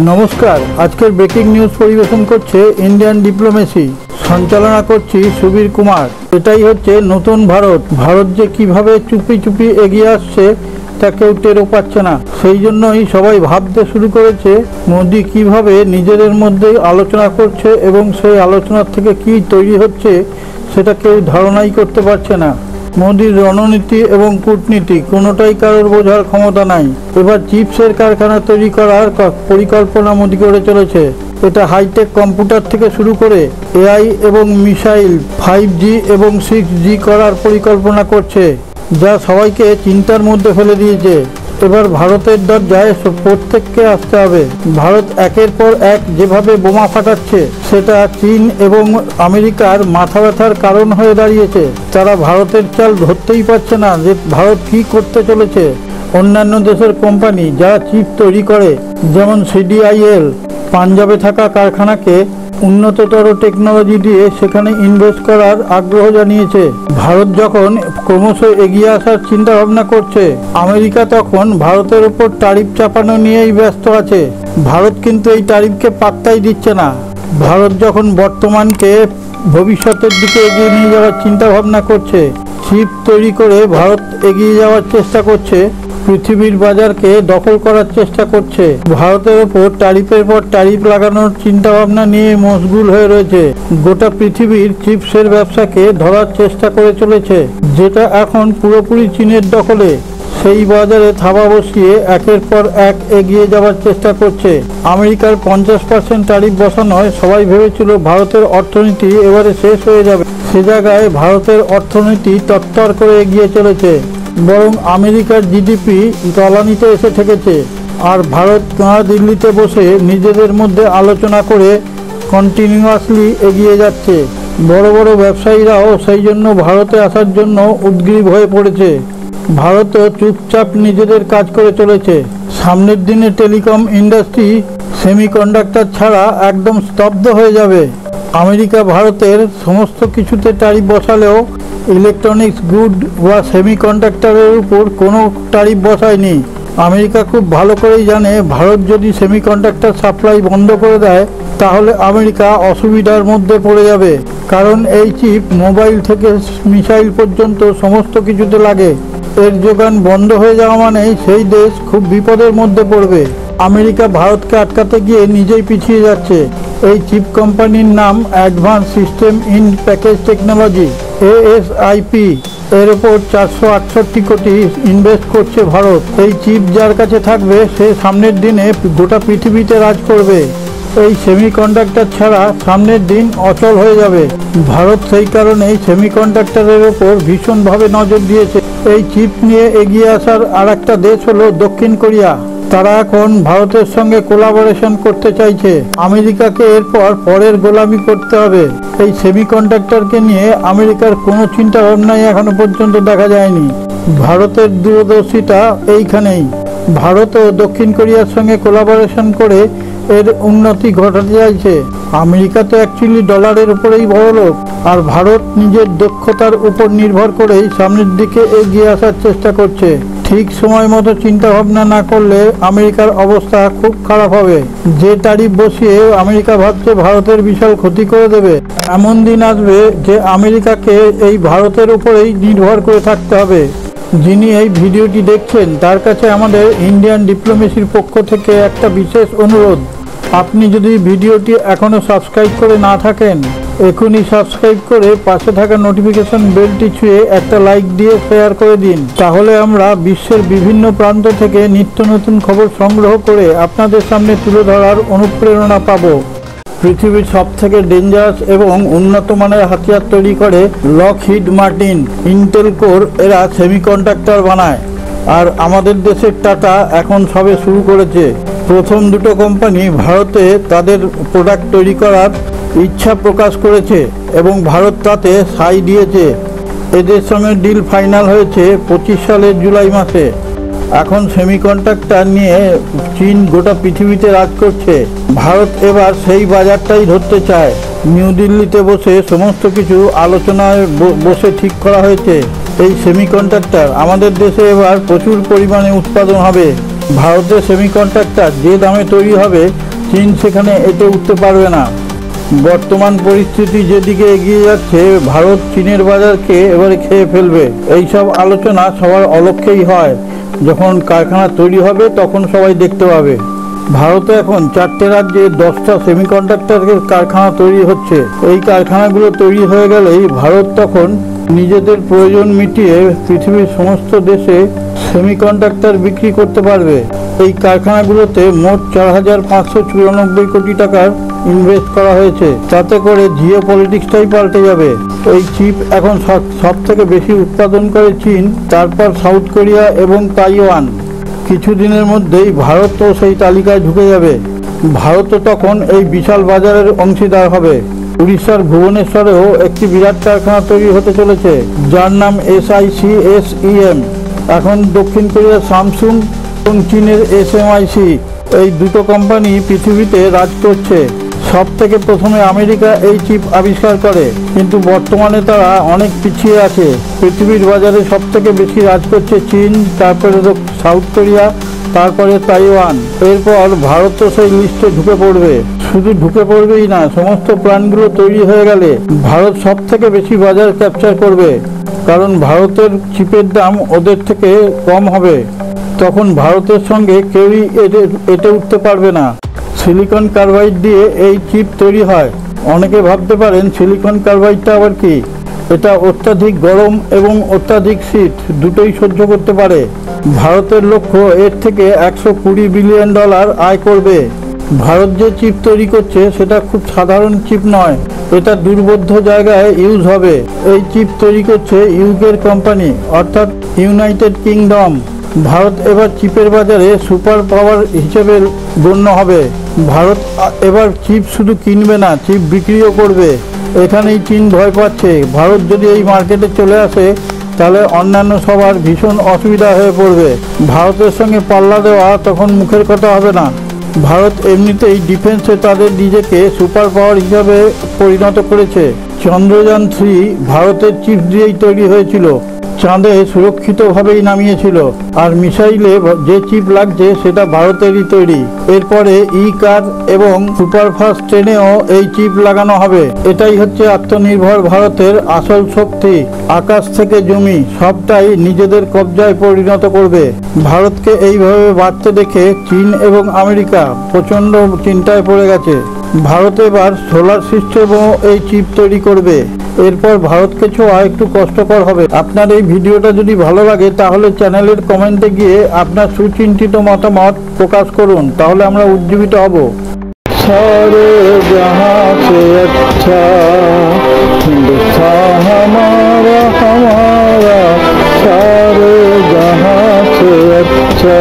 নমস্কার, আজকের breaking news পরিবেশন করছে ইন্ডিয়ান ডিপ্লোমেসি। সঞ্চালনা করছি সুবীর কুমার। এটাই হচ্ছে নতুন ভারত। ভারত যে কিভাবে চুপি চুপি এগিয়ে আসছে তা কেউ টেরও পাচ্ছে না। সেই জন্যই সবাই ভাবতে শুরু করেছে মোদি কিভাবে নিজেদের মধ্যেই আলোচনা করছে এবং সেই আলোচনার থেকে কি তৈরি হচ্ছে সেটা কেউ ধারণাই করতে পারছে না। মোদির রণনীতি এবং কূটনীতি কোনোটাই কারোর বোঝার ক্ষমতা নাই। এবার চিপসের কারখানা তৈরি করার পরিকল্পনা মোদি করে চলেছে। এটা হাইটেক কম্পিউটার থেকে শুরু করে এআই এবং মিসাইল 5G এবং 6G করার পরিকল্পনা করছে, যা সবাইকে চিন্তার মধ্যে ফেলে দিয়েছে। এবার ভারতের দরজায় প্রত্যেককে আসতে হবে। ভারত একের পর এক যেভাবে বোমা ফাটাচ্ছে সেটা চীন এবং আমেরিকার মাথা ব্যথার কারণ হয়ে দাঁড়িয়েছে। তারা ভারতের চাল ধরতেই পারছে না যে ভারত কী করতে চলেছে। অন্যান্য দেশের কোম্পানি যারা চিপ তৈরি করে, যেমন CDIL, পাঞ্জাবে থাকা কারখানাকে উন্নততর টেকনোলজি দিয়ে সেখানে ইনভেস্ট করার আগ্রহ জানিয়েছে। ভারত যখন ক্রমশ এগিয়ে আসার চিন্তা ভাবনা করছে, আমেরিকা তখন ভারতের উপর ট্যারিফ চাপানো নিয়েই ব্যস্ত আছে। ভারত কিন্তু এই ট্যারিফকে পাত্তাই দিচ্ছে না। ভারত যখন বর্তমানকে ভবিষ্যতের দিকে এগিয়ে নিয়ে যাওয়ার চিন্তা ভাবনা করছে, চিপ তৈরি করে ভারত এগিয়ে যাওয়ার চেষ্টা করছে, পৃথিবীর বাজারকে দখল করার চেষ্টা করছে। ভারতের ওপর ট্যারিফের পর ট্যারিফ লাগানোর চিন্তা ভাবনা নিয়ে মশগুল হয়ে রয়েছে। গোটা পৃথিবীর চিপসের ব্যবসাকে ধরার চেষ্টা করে চলেছে, যেটা এখন পুরোপুরি চীনের দখলে। সেই বাজারে থাবা বসিয়ে একের পর এক এগিয়ে যাওয়ার চেষ্টা করছে। আমেরিকার 50% ট্যারিফ বসানোয় সবাই ভেবেছিল ভারতের অর্থনীতি এবারে শেষ হয়ে যাবে। সে জায়গায় ভারতের অর্থনীতি তত্তর করে এগিয়ে চলেছে, বরং আমেরিকার জিডিপি তলানিতে এসে ঠেকেছে। আর ভারত দিল্লিতে বসে নিজেদের মধ্যে আলোচনা করে কন্টিনিউয়াসলি এগিয়ে যাচ্ছে। বড় বড় ব্যবসায়ীরাও সেই জন্য ভারতে আসার জন্য উদ্গ্রীব হয়ে পড়েছে। ভারতও চুপচাপ নিজেদের কাজ করে চলেছে। সামনের দিনে টেলিকম ইন্ডাস্ট্রি সেমিকন্ডাক্টর ছাড়া একদম স্তব্ধ হয়ে যাবে। আমেরিকা ভারতের সমস্ত কিছুতে ট্যারিফ বসালেও ইলেকট্রনিক্স গুড বা সেমিকন্ডাক্টরের উপর কোনো ট্যারিফ বসায়নি। আমেরিকা খুব ভালো করেই জানে ভারত যদি সেমিকন্ডাক্টর সাপ্লাই বন্ধ করে দেয় তাহলে আমেরিকা অসুবিধার মধ্যে পড়ে যাবে, কারণ এই চিপ মোবাইল থেকে মিসাইল পর্যন্ত সমস্ত কিছুতে লাগে। এর যোগান বন্ধ হয়ে যাওয়া মানেই সেই দেশ খুব বিপদের মধ্যে পড়বে। আমেরিকা ভারতকে আটকাতে গিয়ে নিজেই পিছিয়ে যাচ্ছে। এই চিপ কোম্পানির নাম advance system in package technology, ASIP। এর ওপর 468 কোটি ইনভেস্ট করছে ভারত। এই চিপ যার কাছে থাকবে সে সামনের দিনে গোটা পৃথিবীতে রাজ করবে। এই সেমিকন্ডাক্টর ছাড়া সামনের দিন অচল হয়ে যাবে। ভারত সেই কারণেই সেমিকন্ডাক্টরের ওপর ভীষণভাবে নজর দিয়েছে। এই চিপ নিয়ে এগিয়ে আসার আর একটা দেশ হলো দক্ষিণ কোরিয়া। তারা এখন ভারতের সঙ্গে কোলাবোরেশন করতে চাইছে। আমেরিকাকে এরপর পরের গোলামি করতে হবে। এই সেমিকন্ডাক্টরকে নিয়ে আমেরিকার কোনো চিন্তা ভাবনাই এখনো পর্যন্ত দেখা যায়নি। ভারতের দূরদর্শিতা এইখানেই। ভারত ও দক্ষিণ কোরিয়ার সঙ্গে কোলাবোরেশন করে এর উন্নতি ঘটাতে চাইছে। আমেরিকা তো অ্যাকচুয়ালি ডলারের উপরেই বড়লোক, আর ভারত নিজের দক্ষতার উপর নির্ভর করেই সামনের দিকে এগিয়ে আসার চেষ্টা করছে। ঠিক সময় মতো চিন্তা ভাবনা না করলে আমেরিকার অবস্থা খুব খারাপ হবে। যে ট্যারিফ বসিয়ে আমেরিকা ভাবছে ভারতের বিশাল ক্ষতি করে দেবে, এমন দিন আসবে যে আমেরিকাকে এই ভারতের উপরেই নির্ভর করে থাকতে হবে। যিনি এই ভিডিওটি দেখছেন তার কাছে আমাদের ইন্ডিয়ান ডিপ্লোমেসির পক্ষ থেকে একটা বিশেষ অনুরোধ। আপনি যদি ভিডিওটি এখনও সাবস্ক্রাইব করে না থাকেন, এখনই সাবস্ক্রাইব করে পাশে থাকা নোটিফিকেশন বেলটি ছুঁয়ে একটা লাইক দিয়ে শেয়ার করে দিন। তাহলে আমরা বিশ্বের বিভিন্ন প্রান্ত থেকে নিত্য নতুন খবর সংগ্রহ করে আপনাদের সামনে তুলে ধরার অনুপ্রেরণা পাব। পৃথিবীর সবথেকে ডেঞ্জারাস এবং উন্নত মানের হাতিয়ার তৈরি করে লকহিড মার্টিন, ইন্টেল কোর। এরা সেমিকন্ডাক্টর বানায়, আর আমাদের দেশের টাটা এখন সবে শুরু করেছে। প্রথম দুটো কোম্পানি ভারতে তাদের প্রোডাক্ট তৈরি করার ইচ্ছা প্রকাশ করেছে এবং ভারত তাতে সাই দিয়েছে। এদের সঙ্গে ডিল ফাইনাল হয়েছে 25 সালের জুলাই মাসে। এখন সেমিকন্ডাক্টর নিয়ে চীন গোটা পৃথিবীতে রাজ করছে। ভারত এবার সেই বাজারটাই ধরতে চায়। নিউ দিল্লিতে বসে সমস্ত কিছু আলোচনায় বসে ঠিক করা হয়েছে এই সেমিকন্ডাক্টর আমাদের দেশে এবার প্রচুর পরিমাণে উৎপাদন হবে। ভারতের সেমিকন্ডাক্টর যে দামে তৈরি হবে চীন সেখানে এঁটে উঠতে পারবে না। বর্তমান পরিস্থিতি যেদিকে এগিয়ে যাচ্ছে, ভারত চীনের বাজারকে এবারে খেয়ে ফেলবে। এইসব আলোচনা সবার অলক্ষ্যেই হয়। যখন কারখানা তৈরি হবে তখন সবাই দেখতে পাবে। ভারতে এখন 4টে রাজ্যে 10টা সেমিকন্ডাক্টরের কারখানা তৈরি হচ্ছে। এই কারখানাগুলো তৈরি হয়ে গেলেই ভারত তখন নিজেদের প্রয়োজন মিটিয়ে পৃথিবীর সমস্ত দেশে সেমিকন্ডাক্টর বিক্রি করতে পারবে। এই কারখানাগুলোতে মোট 4,594 কোটি টাকার ইনভেস্ট করা হয়েছে। তাতে করে জিও পলিটিক্সটাই পাল্টে যাবে। এই চিপ এখন সব থেকে বেশি উৎপাদন করে চীন, তারপর সাউথ কোরিয়া এবং তাইওয়ান। কিছুদিনের মধ্যেই ভারতও সেই তালিকায় ঢুকে যাবে। ভারতও তখন এই বিশাল বাজারের অংশীদার হবে। উড়িষ্যার ভুবনেশ্বরেও একটি বিরাট কারখানা তৈরি হতে চলেছে, যার নাম SICSEM। এখন দক্ষিণ কোরিয়ার স্যামসুং এবং চীনের SMIC, এই দুটো কোম্পানি পৃথিবীতে রাজ করছে। সব থেকে প্রথমে আমেরিকা এই চিপ আবিষ্কার করে, কিন্তু বর্তমানে তারা অনেক পিছিয়ে আছে। পৃথিবীর বাজারে সব থেকে বেশি রাজ করছে চীন, তারপরে সাউথ কোরিয়া, তারপরে তাইওয়ান। এরপর ভারতও সেই লিস্টে ঢুকে পড়বে। শুধু ঢুকে পড়বেই না, সমস্ত প্ল্যানগুলো তৈরি হয়ে গেলে ভারত সব থেকে বেশি বাজার ক্যাপচার করবে, কারণ ভারতের চিপের দাম ওদের থেকে কম হবে। তখন ভারতের সঙ্গে কেউই এঁটে উঠতে পারবে না। সিলিকন কার্বাইড দিয়ে এই চিপ তৈরি হয়। অনেকে ভাবতে পারেন সিলিকন কার্বাইডটা আবার কি। এটা অত্যাধিক গরম এবং অত্যাধিক শীত দুটোই সহ্য করতে পারে। ভারতের লক্ষ্য এর থেকে $120 বিলিয়ন আয় করবে। ভারত যে চিপ তৈরি করছে সেটা খুব সাধারণ চিপ নয়, এটা দুর্বোধ্য জায়গায় ইউজ হবে। এই চিপ তৈরি করছে ইউকের কোম্পানি, অর্থাৎ ইউনাইটেড কিংডম। ভারত এবার চিপের বাজারে সুপার পাওয়ার হিসেবে গণ্য হবে। ভারত এবার চিপ শুধু কিনবে না, চিপ বিক্রিও করবে। এখানেই চীন ভয় পাচ্ছে। ভারত যদি এই মার্কেটে চলে আসে তাহলে অন্যান্য সবার ভীষণ অসুবিধা হয়ে পড়বে। ভারতের সঙ্গে পাল্লা দেওয়া তখন মুখের কথা হবে না। ভারত এমনিতেই ডিফেন্সে তাদের নিজেকে সুপার পাওয়ার হিসাবে পরিণত করেছে। চন্দ্রযান 3 ভারতের চিপ দিয়েই তৈরি হয়েছিল, চাঁদে সুরক্ষিতভাবেই নামিয়েছিল। আর মিসাইলে যে চিপ লাগছে সেটা ভারতেরই তৈরি। এরপরে কার এবং সুপারফাস্ট ট্রেনেও এই চিপ লাগানো হবে। এটাই হচ্ছে আত্মনির্ভর ভারতের আসল শক্তি। আকাশ থেকে জমি সবটাই নিজেদের কবজায় পরিণত করবে। ভারতকে এইভাবে বাড়তে দেখে চীন এবং আমেরিকা প্রচণ্ড চিন্তায় পড়ে গেছে। ভারত এবার সোলার সিস্টেমও এই চিপ তৈরি করবে। এরপর ভারতকে ছোঁয়া একটু কষ্টকর হবে। আপনার এই ভিডিওটা যদি ভালো লাগে তাহলে চ্যানেলের কমেন্টে গিয়ে আপনার সুচিন্তিত মতামত প্রকাশ করুন, তাহলে আমরা উজ্জীবিত হব। সারে জাহাঁ সে আচ্ছা হিন্দুস্তান হামারা হামারা, সারে জাহাঁ সে আচ্ছা।